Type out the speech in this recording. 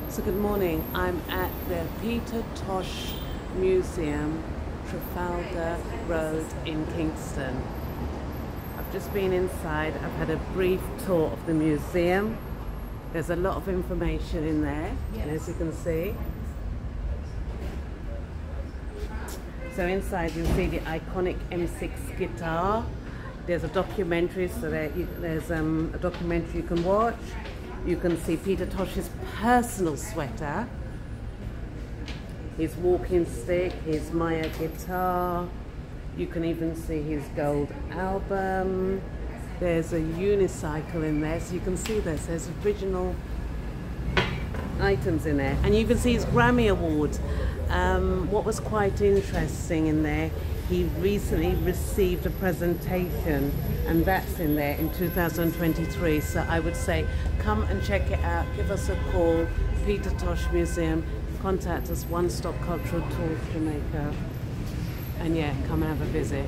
So good morning, I'm at the Peter Tosh Museum, Trafalgar Road in Kingston. I've just been inside, I've had a brief tour of the museum. There's a lot of information in there, and as you can see. So inside you'll see the iconic M6 guitar. There's a documentary, so there's a documentary you can watch. You can see Peter Tosh's personal sweater, his walking stick, his Maya guitar. You can even see his gold album. There's a unicycle in there, so you can see there's original items in there. And you can see his Grammy Award. What was quite interesting in there, he recently received a presentation, and that's in there in 2023. So I would say come and check it out. Give us a call, Peter Tosh Museum. Contact us, Onestop Cultural Tours Jamaica. And yeah, come and have a visit.